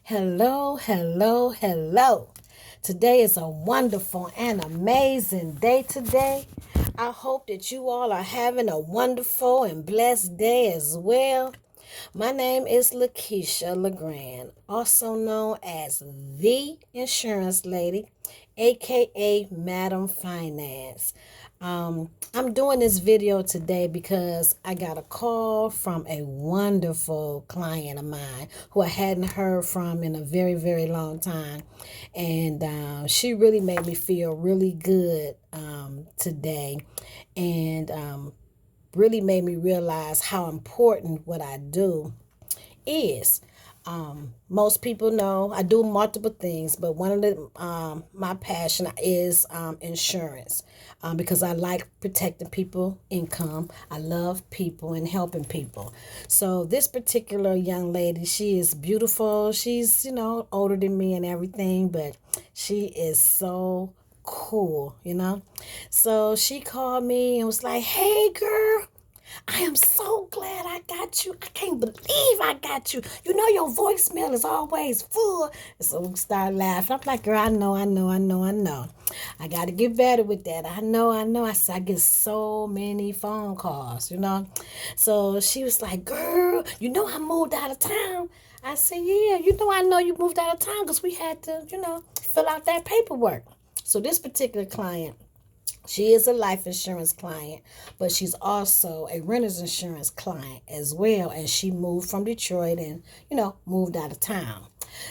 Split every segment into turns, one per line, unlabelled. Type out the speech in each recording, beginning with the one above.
Hello, hello, hello. Today is a wonderful and amazing day today. I hope that you all are having a wonderful and blessed day as well. My name is Lakeisha LeGrand, also known as the Insurance Lady, aka Madam Finance. I'm doing this video today because I got a call from a wonderful client of mine who I hadn't heard from in a very, very long time. And she really made me feel really good today. And really made me realize how important what I do is. Most people know I do multiple things, but one of the my passion is insurance, because I like protecting people income. I love people and helping people. So this particular young lady, she is beautiful. She's older than me and everything, but she is so cool. So she called me and was like, "Hey, girl, I am so glad I got you. I can't believe I got you. You know your voicemail is always full." And so we start laughing. I'm like, "Girl, I know, I know, I know, I know. I got to get better with that. I know, I know." I said, "I get so many phone calls. So she was like, "Girl, you know I moved out of town." I said, "Yeah, I know you moved out of town because we had to fill out that paperwork." So this particular client, she is a life insurance client, but she's also a renter's insurance client as well. And she moved from Detroit and moved out of town.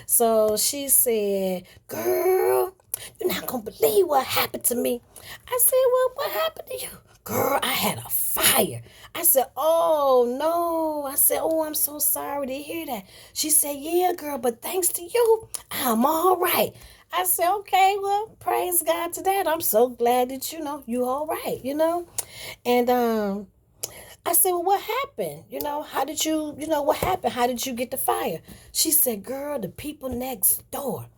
So she said, "Girl, you're not going to believe what happened to me." I said, "Well, what happened to you?" "Girl, I had a fire." I said, "Oh, no." I said, "Oh, I'm so sorry to hear that." She said, "Yeah, girl, but thanks to you, I'm all right." I said, "Okay, well, praise God to that. I'm so glad that you all right. And I said, "Well, what happened? How did what happened? How did you get the fire?" She said, "Girl, the people next door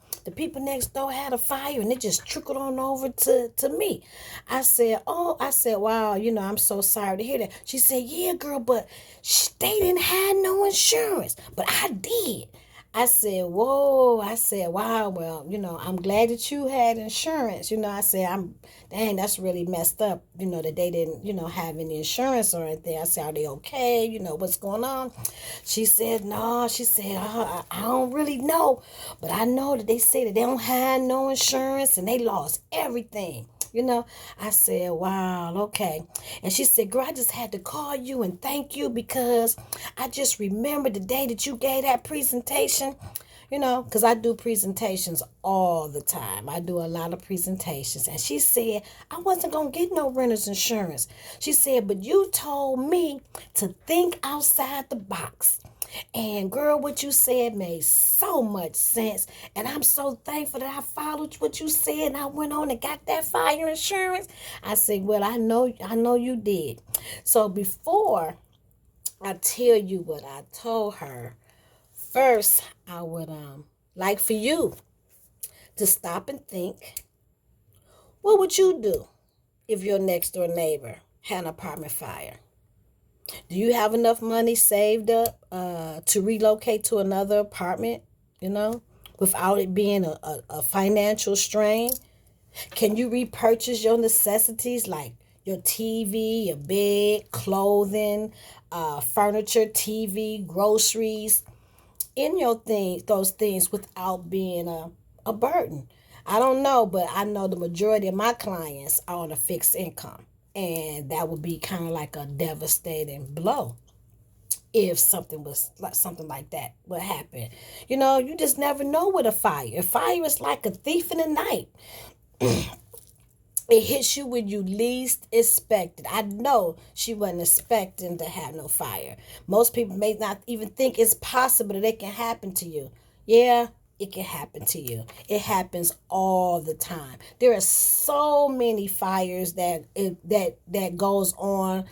had a fire and it just trickled on over to me." I said, "Oh," I said, "Wow, I'm so sorry to hear that." She said, "Yeah, girl, but they didn't have no insurance, but I did." I said, "Whoa." I said, "Wow, well, I'm glad that you had insurance." I said, Dang, that's really messed up, that they didn't have any insurance or anything." I said, "Are they okay? What's going on?" She said, "No." She said, I don't really know, but I know that they say that they don't have no insurance and they lost everything. I said, "Wow, okay." And she said, "Girl, I just had to call you and thank you because I just remembered the day that you gave that presentation." Because I do presentations all the time. I do a lot of presentations. And she said, "I wasn't going to get no renter's insurance." She said, "But you told me to think outside the box. And girl, what you said made so much sense. And I'm so thankful that I followed what you said and I went on and got that fire insurance." I said, "Well, I know you did." So before I tell you what I told her, first I would like for you to stop and think, what would you do if your next door neighbor had an apartment fire? Do you have enough money saved up to relocate to another apartment, you know, without it being a financial strain? Can you repurchase your necessities like your TV, your bed, clothing, furniture, TV, groceries, in those things without being a burden? I don't know, but I know the majority of my clients are on a fixed income. And that would be kind of like a devastating blow if something like that would happen. You just never know with a fire. A fire is like a thief in the night. It hits you when you least expect it. I know she wasn't expecting to have no fire. Most people may not even think it's possible that it can happen to you. Yeah, it can happen to you. It happens all the time. There are so many fires that goes on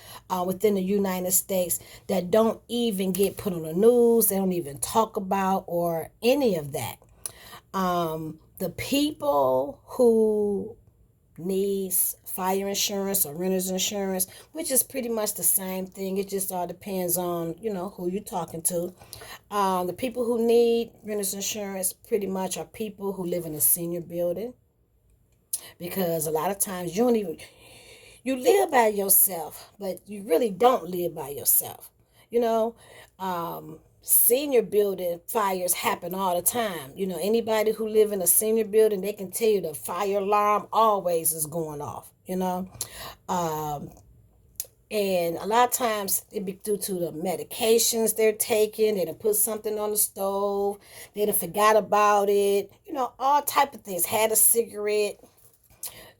within the United States that don't even get put on the news. They don't even talk about or any of that. The people who needs fire insurance or renter's insurance, which is pretty much the same thing. It just all depends on, who you're talking to. The people who need renter's insurance pretty much are people who live in a senior building, because a lot of times you live by yourself, but you really don't live by yourself. You know, senior building fires happen all the time. Anybody who live in a senior building, they can tell you the fire alarm always is going off. Um, and a lot of times it be due to the medications they're taking. They done put something on the stove. They done forgot about it. All type of things. Had a cigarette,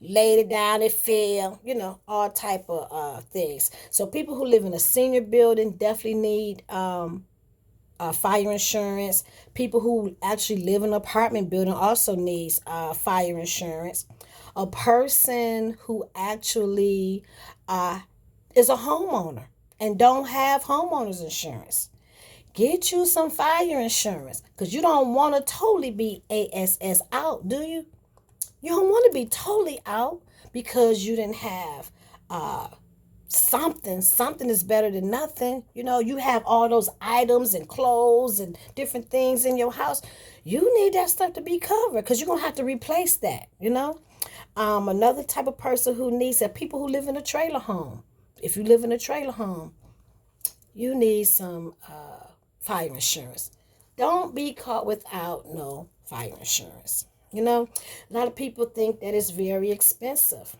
laid it down, it fell, all type of things. So people who live in a senior building definitely need fire insurance. People who actually live in an apartment building also needs fire insurance. A person who actually is a homeowner and don't have homeowners insurance, get you some fire insurance, because you don't want to totally be ASS out, do you? You don't want to be totally out because you didn't have something. Something is better than nothing. You have all those items and clothes and different things in your house. You need that stuff to be covered, because you're going to have to replace that. Another type of person who needs that, people who live in a trailer home. If you live in a trailer home, you need some fire insurance. Don't be caught without no fire insurance. A lot of people think that it's very expensive.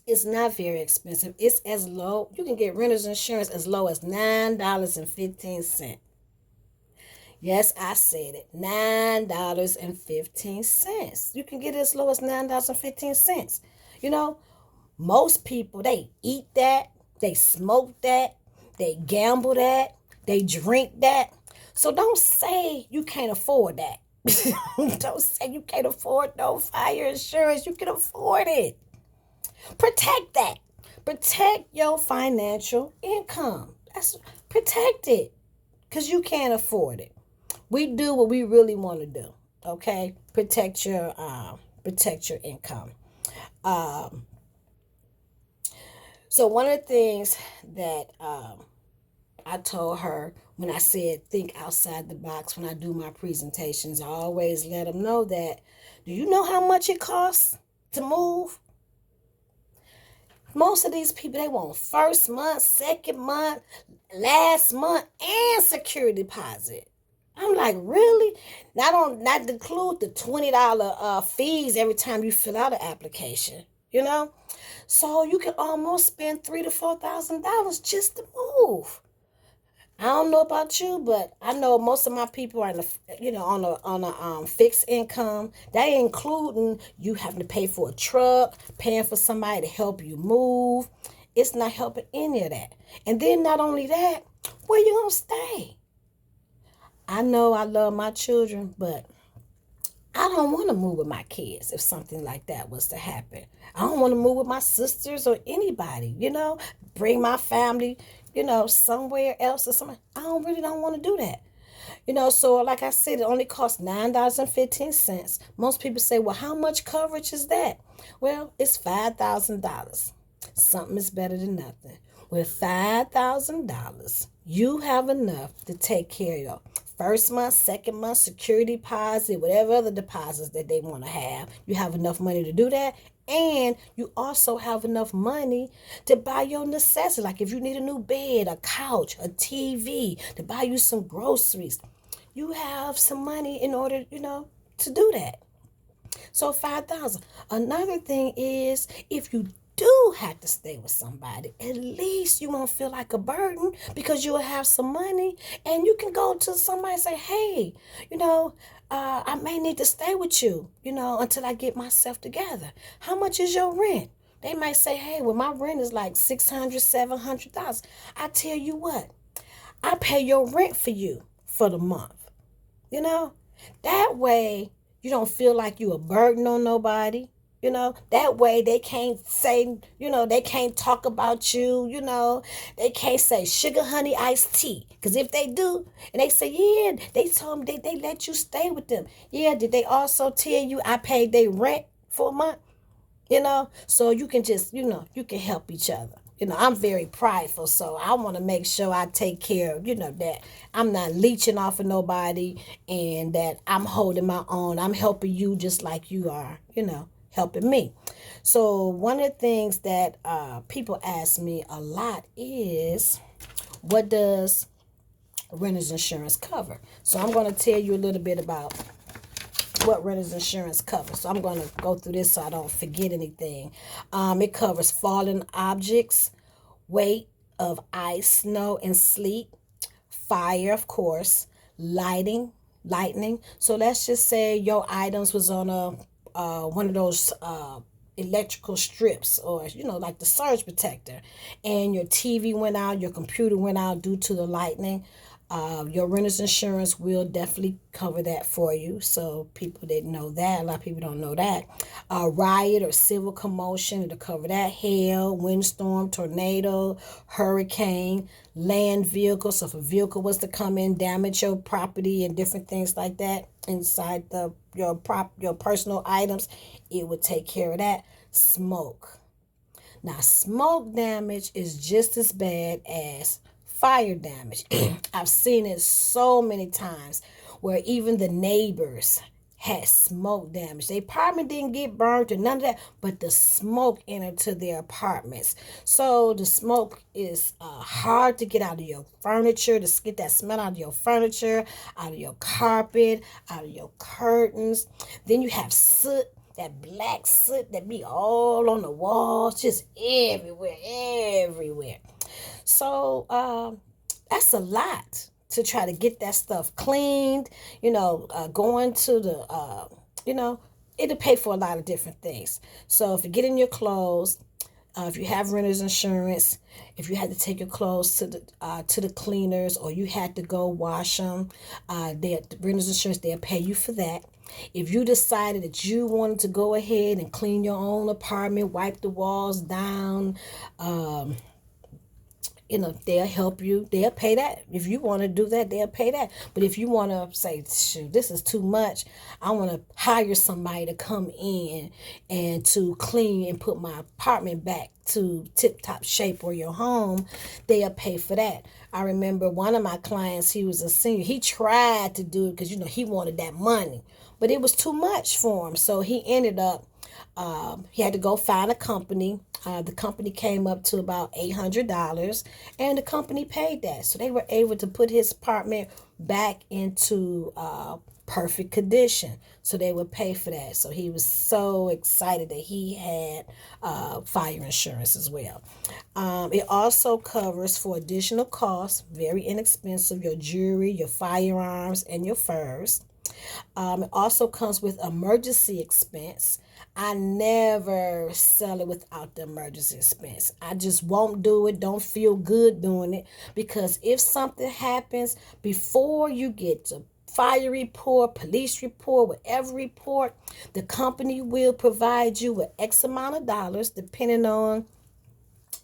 It's not very expensive. It's as low, you can get renter's insurance as low as $9.15. Yes, I said it. $9.15. You can get it as low as $9.15. Most people, they eat that, they smoke that, they gamble that, they drink that. So don't say you can't afford that. Don't say you can't afford no fire insurance. You can afford it. Protect that. Protect your financial income. Protect it, because you can't afford it. We do what we really want to do. Okay, protect your income. Um, so one of the things that I told her when I said think outside the box when I do my presentations, I always let them know that, do you know how much it costs to move? Most of these people, they want first month, second month, last month, and security deposit. I'm like, really? Not include the $20 fees every time you fill out an application, So you can almost spend $3,000 to $4,000 just to move. I don't know about you, but I know most of my people are on a fixed income. That ain't including you having to pay for a truck, paying for somebody to help you move. It's not helping any of that. And then not only that, where you gonna stay? I know I love my children, but I don't want to move with my kids if something like that was to happen. I don't want to move with my sisters or anybody, bring my family, somewhere else or something. I don't want to do that. So like I said, it only costs $9.15. Most people say, well, how much coverage is that? Well, it's $5,000. Something is better than nothing. With $5,000, you have enough to take care of your first month, second month, security deposit, whatever other deposits that they want to have. You have enough money to do that. And you also have enough money to buy your necessities. Like if you need a new bed, a couch, a TV, to buy you some groceries, you have some money in order, to do that. So 5,000. Another thing is, if you do have to stay with somebody, at least you won't feel like a burden, because you will have some money and you can go to somebody and say, hey, I may need to stay with you, until I get myself together. How much is your rent? They might say, hey, well, my rent is like $600,000, $700,000. I tell you what, I pay your rent for you for the month. That way you don't feel like you a burden on nobody. That way they can't say, they can't talk about you, they can't say sugar, honey, iced tea. Because if they do, and they say, yeah, they told me they let you stay with them. Yeah, did they also tell you I paid their rent for a month? So you can just, you can help each other. I'm very prideful, so I want to make sure I take care of, that I'm not leeching off of nobody, and that I'm holding my own. I'm helping you just like you are, helping me. So one of the things that people ask me a lot is, what does renter's insurance cover? So I'm going to tell you a little bit about what renter's insurance covers. So I'm going to go through this so I don't forget anything. It covers falling objects, weight of ice, snow, and sleet, fire, of course, lightning. So let's just say your items was on a one of those electrical strips, or like the surge protector, and your TV went out, your computer went out due to the lightning. Your renter's insurance will definitely cover that for you. So people didn't know that. A lot of people don't know that. Riot or civil commotion, it'll cover that. Hail, windstorm, tornado, hurricane, land vehicle. So if a vehicle was to come in, damage your property and different things like that inside your personal items, it would take care of that. Smoke. Now, smoke damage is just as bad as fire damage. I've seen it so many times where even the neighbors had smoke damage. Their apartment didn't get burned or none of that, but the smoke entered to their apartments. So the smoke is hard to get out of your furniture, to get that smell out of your furniture, out of your carpet, out of your curtains. Then you have soot, that black soot that be all on the walls, just everywhere. So that's a lot to try to get that stuff cleaned. Going to the, it'll pay for a lot of different things. So if you get in your clothes, if you have renter's insurance, if you had to take your clothes to the cleaners, or you had to go wash them, the renter's insurance, they'll pay you for that. If you decided that you wanted to go ahead and clean your own apartment, wipe the walls down, they'll help you. They'll pay that. If you want to do that, they'll pay that. But if you want to say, shoot, this is too much, I want to hire somebody to come in and to clean and put my apartment back to tip-top shape, or your home, they'll pay for that. I remember one of my clients, he was a senior. He tried to do it because, he wanted that money. But it was too much for him. So he ended up, he had to go find a company. The company came up to about $800, and the company paid that. So they were able to put his apartment back into perfect condition. So they would pay for that. So he was so excited that he had fire insurance as well. It also covers for additional costs, very inexpensive, your jewelry, your firearms, and your furs. It also comes with emergency expense. I never sell it without the emergency expense. I just won't do it. Don't feel good doing it, because if something happens before you get to fire report, police report, whatever report, the company will provide you with X amount of dollars depending on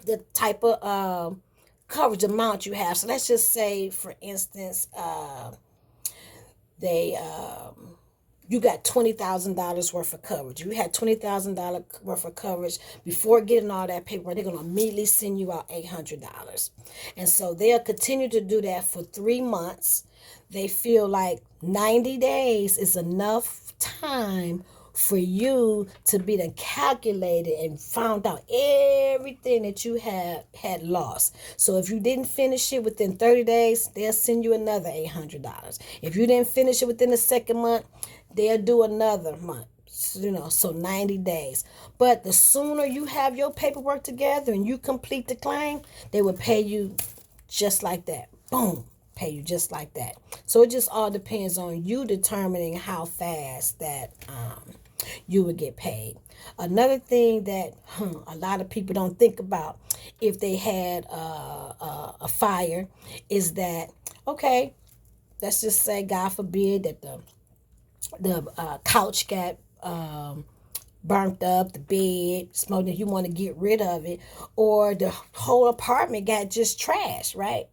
the type of coverage amount you have. So let's just say, for instance, they you got $20,000 worth of coverage. You had $20,000 worth of coverage. Before getting all that paperwork, they're going to immediately send you out $800. And so they'll continue to do that for 3 months. They feel like 90 days is enough time for you to be then calculated and found out everything that you had lost. So if you didn't finish it within 30 days, they'll send you another $800. If you didn't finish it within the second month, they'll do another month. So 90 days. But the sooner you have your paperwork together and you complete the claim, they will pay you just like that. Boom. Pay you just like that. So it just all depends on you determining how fast that you would get paid. Another thing that a lot of people don't think about if they had a fire is that, okay, let's just say, God forbid, that the couch got burnt up, the bed, smoke, that you want to get rid of it, or the whole apartment got just trashed, right?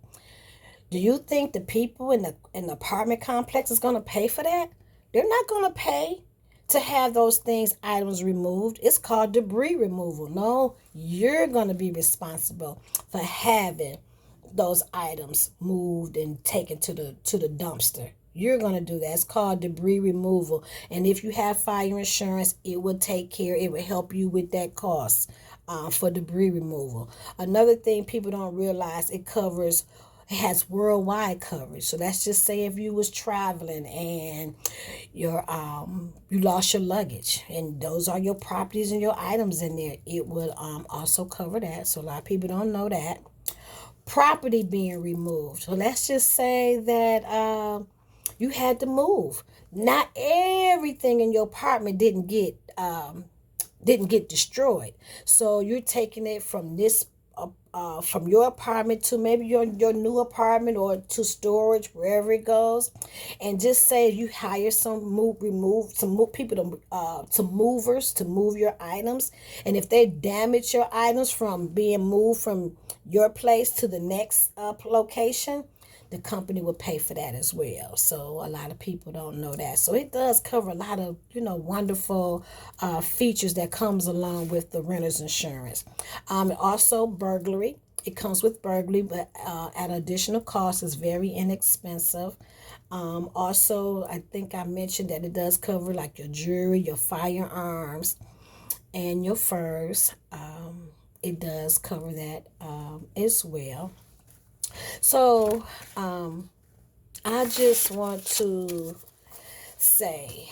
Do you think the people in the apartment complex is going to pay for that? They're not going to pay. to have those items removed. It's called debris removal. No, you're going to be responsible for having those items moved and taken to the dumpster. You're going to do that. It's called debris removal. And if you have fire insurance, it will it will help you with that cost for debris removal. Another thing people don't realize, it has worldwide coverage. So let's just say if you was traveling and you lost your luggage and those are your properties and your items in there, it would also cover that. So a lot of people don't know that. Property being removed. So let's just say that you had to move. Not everything in your apartment didn't get destroyed. So you're taking it from your apartment to maybe your new apartment or to storage, wherever it goes. And just say you hire some people to movers to move your items. And if they damage your items from being moved from your place to the next location, the company will pay for that as well. So a lot of people don't know that. So it does cover a lot of, wonderful features that comes along with the renter's insurance. Also burglary. It comes with burglary, but at additional cost. Is very inexpensive. Also, I think I mentioned that it does cover like your jewelry, your firearms, and your furs. It does cover that as well. So, I just want to say,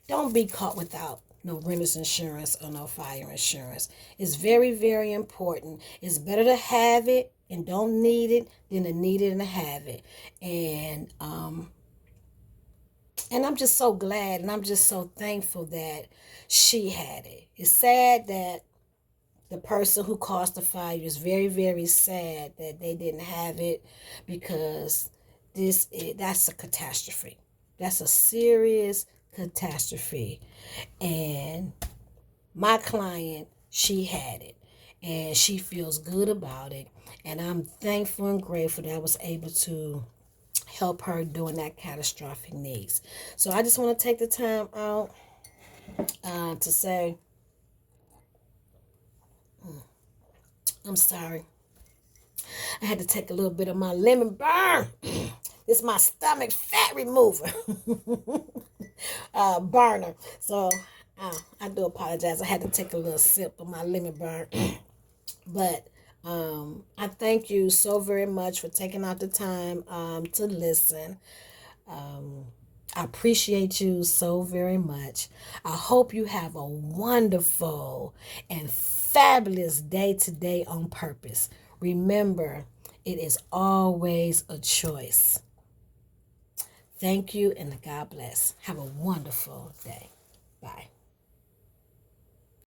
don't be caught without no renter's insurance or no fire insurance. It's very, very important. It's better to have it and don't need it than to need it and to have it. And I'm just so glad and I'm just so thankful that she had it. It's sad that the person who caused the fire, is very, very sad that they didn't have it, because that's a catastrophe. That's a serious catastrophe. And my client, she had it and she feels good about it. And I'm thankful and grateful that I was able to help her during that catastrophic needs. So I just want to take the time out to say, I'm sorry. I had to take a little bit of my lemon burn. It's my stomach fat remover burner. So I do apologize. I had to take a little sip of my lemon burn. But I thank you so very much for taking out the time to listen. I appreciate you so very much. I hope you have a wonderful and fabulous day today on purpose. Remember, it is always a choice. Thank you and God bless. Have a wonderful day. Bye.